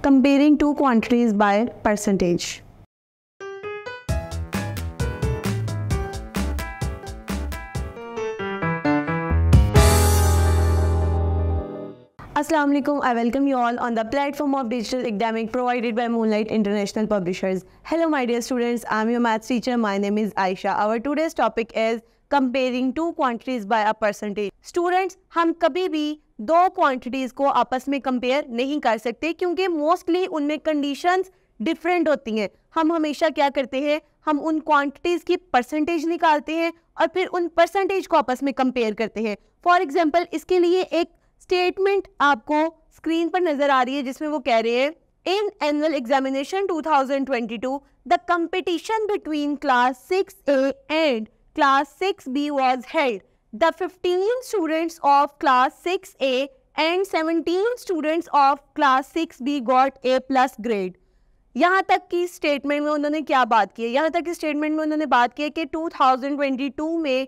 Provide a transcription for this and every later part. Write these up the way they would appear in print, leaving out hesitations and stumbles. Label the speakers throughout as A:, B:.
A: Comparing two quantities by percentage. Assalamu alaikum. I welcome you all on the platform of digital academic provided by Moonlight International Publishers. Hello my dear students, I am your maths teacher. My name is Aisha. Our today's topic is comparing two quantities by a percentage. Students, हम कभी भी दो quantities को आपस में compare नहीं कर सकते क्योंकि mostly उनमें conditions different होती हैं. हम हमेशा क्या करते हैं, हम उन quantities की percentage निकालते हैं और फिर उन percentage को आपस में compare करते हैं. For example, इसके लिए एक स्टेटमेंट आपको स्क्रीन पर नजर आ रही है जिसमें वो कह रहे हैं in annual examination 2022 the competition between class 6A and class 6B was held. The 15 students of class 6A and 17 students of class 6B got A+ grade. यहाँ तक की स्टेटमेंट में उन्होंने क्या बात की है, यहाँ तक की स्टेटमेंट में उन्होंने बात की है कि 2022 में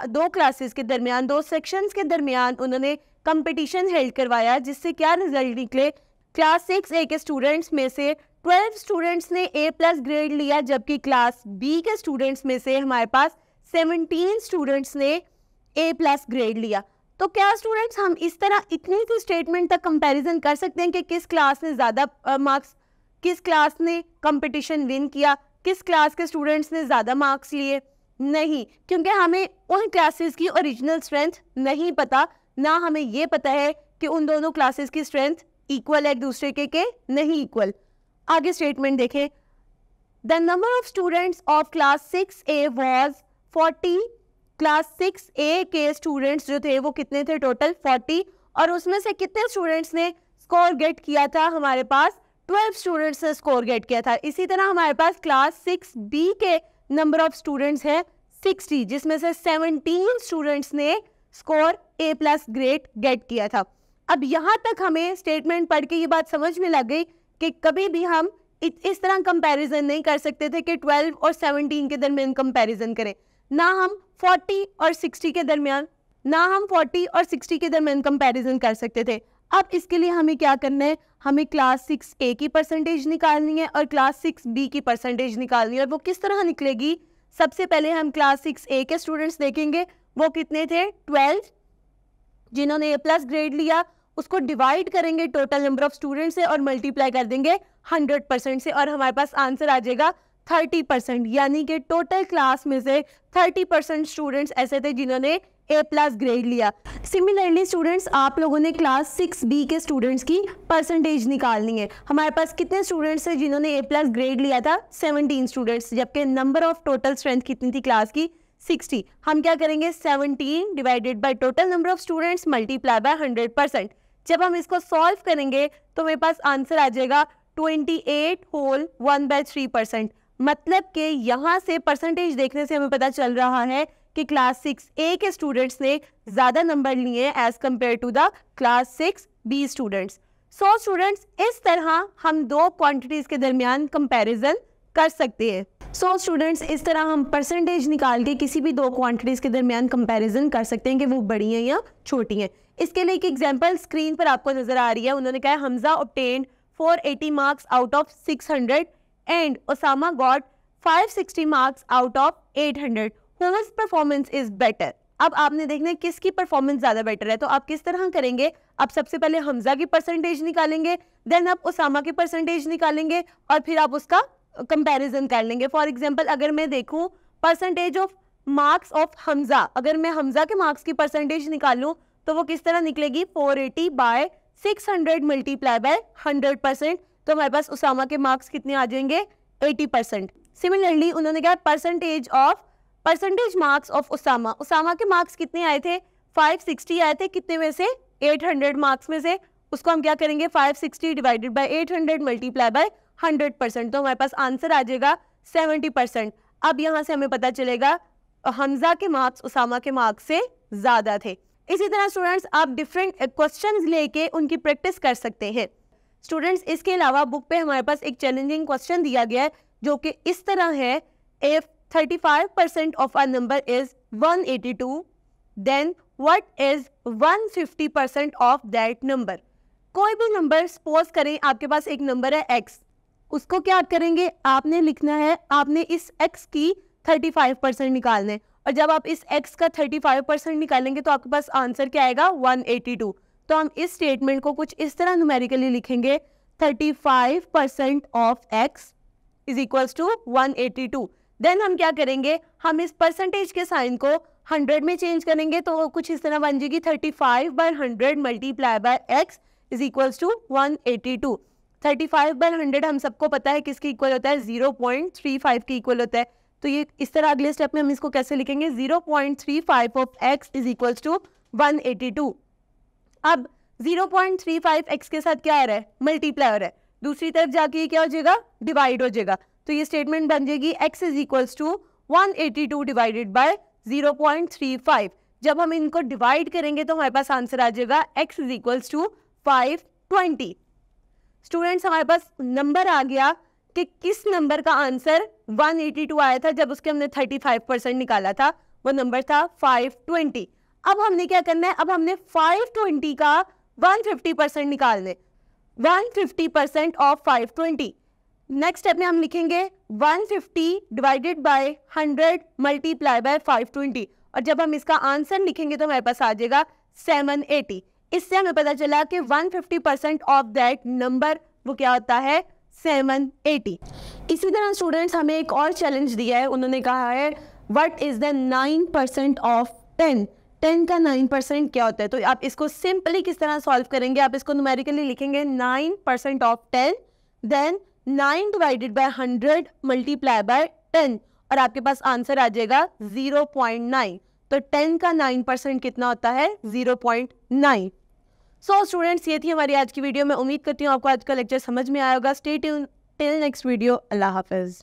A: दो क्लासेस के दरमियान, दो सेक्शंस के दरमियान उन्होंने कंपटीशन हेल्ड करवाया जिससे क्या रिजल्ट निकले. क्लास 6A के स्टूडेंट्स में से 12 स्टूडेंट्स ने A+ ग्रेड लिया जबकि क्लास B के स्टूडेंट्स में से हमारे पास 17 स्टूडेंट्स ने A+ ग्रेड लिया. तो क्या स्टूडेंट्स हम इस तरह इतनी सी स्टेटमेंट तक कंपैरिजन कर सकते हैं कि किस क्लास ने ज़्यादा मार्क्स, किस क्लास ने कंपटीशन विन किया, किस क्लास के स्टूडेंट्स ने ज़्यादा मार्क्स लिए? नहीं, क्योंकि हमें उन क्लासेस की ओरिजिनल स्ट्रेंथ नहीं पता, ना हमें ये पता है कि उन दोनों क्लासेस की स्ट्रेंथ इक्वल है एक दूसरे के नहीं इक्वल. आगे स्टेटमेंट देखें. The number of students of class 6A was 40. Class 6A के स्टूडेंट्स जो थे वो कितने थे टोटल 40 और उसमें से कितने स्टूडेंट्स ने स्कोर गेट किया था, हमारे पास 12 स्टूडेंट्स ने स्कोर गेट किया था. इसी तरह हमारे पास क्लास 6B के नंबर ऑफ स्टूडेंट्स है 60 जिसमें से 17 स्टूडेंट्स ने स्कोर A+ ग्रेड गेट किया था. अब यहाँ तक हमें स्टेटमेंट पढ़ के ये बात समझ में लग गई कि कभी भी हम इस तरह कंपैरिजन नहीं कर सकते थे कि 12 और 17 के दरमियान कंपैरिजन करें, ना हम 40 और 60 के दरमियान, ना हम 40 और 60 के दरमियान कंपैरिजन कर सकते थे. अब इसके लिए हमें क्या करना है, हमें क्लास 6A की परसेंटेज निकालनी है और क्लास 6B की परसेंटेज निकालनी है. और वो किस तरह निकलेगी, सबसे पहले हम क्लास 6A के स्टूडेंट्स देखेंगे. वो कितने थे 12 जिन्होंने A+ ग्रेड लिया, उसको डिवाइड करेंगे टोटल नंबर ऑफ स्टूडेंट से और मल्टीप्लाई कर देंगे 100% से और हमारे पास आंसर आ जाएगा 30%. यानी कि टोटल क्लास में से 30% स्टूडेंट्स ऐसे थे जिन्होंने A+ ग्रेड लिया. सिमिलरली स्टूडेंट्स, आप लोगों ने क्लास 6B के स्टूडेंट्स की परसेंटेज निकालनी है. हमारे पास कितने स्टूडेंट्स थे जिन्होंने A+ ग्रेड लिया था 17 स्टूडेंट्स, जबकि नंबर ऑफ टोटल स्ट्रेंथ कितनी थी क्लास की 60. हम क्या करेंगे 17 divided by total number of students multiply by 100%. जब हम इसको सॉल्व करेंगे तो मेरे पास आंसर आ जाएगा 28 होल 1/3%. मतलब कि यहाँ से परसेंटेज देखने से हमें पता चल रहा है कि क्लास 6A के स्टूडेंट्स ने ज़्यादा नंबर लिए as compare to the class 6B students. So students, इस तरह हम दो क्वांटिटीज़ के दरमियान कंपैरिजन कर सकते हैं. सो स्टूडेंट्स, इस तरह हम परसेंटेज निकाल के किसी भी दो क्वांटिटीज़ के दरमियान कंपैरिजन कर सकते हैं कि वो बड़ी हैं या छोटी हैं. इसके लिए एक एग्जांपल स्क्रीन पर आपको नज़र आ रही है. उन्होंने कहा Hamza obtained 480 marks out of 600 and Osama got 560 marks out of 800. Whose performance is better? अब आपने देखना है किसकी परफॉर्मेंस ज़्यादा बेटर है. तो आप किस तरह करेंगे, आप सबसे पहले हमजा की परसेंटेज निकालेंगे, देन आप ओसामा की परसेंटेज निकालेंगे और फिर आप उसका कंपैरिजन कर लेंगे. फॉर एग्जांपल, अगर मैं देखूं percentage of marks of Hamza, अगर मैं हमजा के मार्क्स की परसेंटेज निकालूं तो वो किस तरह निकलेगी 480 बाय 600 मल्टीप्लाई बाय 100%. तो हमारे पास ओसामा के मार्क्स कितने आ जाएंगे 80%. सिमिलरली उन्होंने कहा percentage marks of Osama, Osama के मार्क्स कितने आए थे 560 आए थे, कितने में से 800 मार्क्स में से. उसको हम क्या करेंगे 560 डिवाइडेड बाय 800 मल्टीप्लाई बाय 100%. तो हमारे पास आंसर आ जाएगा 70%. अब यहाँ से हमें पता चलेगा हमजा के मार्क्स ओसामा के मार्क्स से ज़्यादा थे. इसी तरह स्टूडेंट्स, आप डिफरेंट क्वेश्चंस लेके उनकी प्रैक्टिस कर सकते हैं. स्टूडेंट्स, इसके अलावा बुक पे हमारे पास एक चैलेंजिंग क्वेश्चन दिया गया है जो कि इस तरह है, if 35% of a number is 182, then what is 150% of that number? कोई भी नंबर सपोज करें आपके पास एक नंबर है x, उसको क्या करेंगे, आपने लिखना है, आपने इस x की 35% निकालना है, और जब आप इस x का 35% निकालेंगे तो आपके पास आंसर क्या आएगा 182। तो हम इस स्टेटमेंट को कुछ इस तरह न्यूमेरिकली लिखेंगे 35% of x is equals to 182। Then हम क्या करेंगे, हम इस परसेंटेज के साइन को 100 में चेंज करेंगे तो वो कुछ इस तरह बन जाएगी 35/100 multiply by x is equals to 182। 35/100 हम सबको पता है किसके इक्वल होता है, 0.35 के इक्वल होता है। तो ये इस तरह अगले स्टेप में हम इसको कैसे लिखेंगे, 0.35 of x is equals to 182। अब 0.35 x के साथ क्या आ रहा है, मल्टीप्लाई हो रहा है, दूसरी तरफ जाके ये क्या हो जाएगा, डिवाइड हो जाएगा। तो ये स्टेटमेंट बन जाएगी x is equals to 182 divided by 0.35। जब हम इनको डिवाइड करेंगे तो हमारे पास आंसर आ जाएगा x is equals to 520। Students हमारे पास नंबर आ गया कि किस नंबर का आंसर 182 आया था जब उसके हमने 35% निकाला था, वो नंबर था 520। अब हमने क्या करना है, अब हमने 520 का 150% निकालने, 150% ऑफ 520। नेक्स्ट स्टेप में हम लिखेंगे 150 डिवाइडेड बाय 100 मल्टीप्लाई बाय 520, और जब हम इसका आंसर लिखेंगे तो हमारे पास आ जाएगा 780। इससे हमें पता चला कि 150% ऑफ दैट नंबर वो क्या होता है, 780। इसी तरह स्टूडेंट्स हमें एक और चैलेंज दिया है, उन्होंने कहा है व्हाट इज द 9% ऑफ 10, 10 का 9% क्या होता है। तो आप इसको सिंपली किस तरह सॉल्व करेंगे, आप इसको न्यूमेरिकली लिखेंगे 9% of 10, then 9 divided by 100 multiply by 10, और आपके पास आंसर आ जाएगा 0.9। तो 10 का 9% कितना होता है, 0.9। सो स्टूडेंट्स ये थी हमारी आज की वीडियो। मैं उम्मीद करती हूँ आपको आज का लेक्चर समझ में आया होगा। Stay tuned till next video. अल्लाह हाफिज़।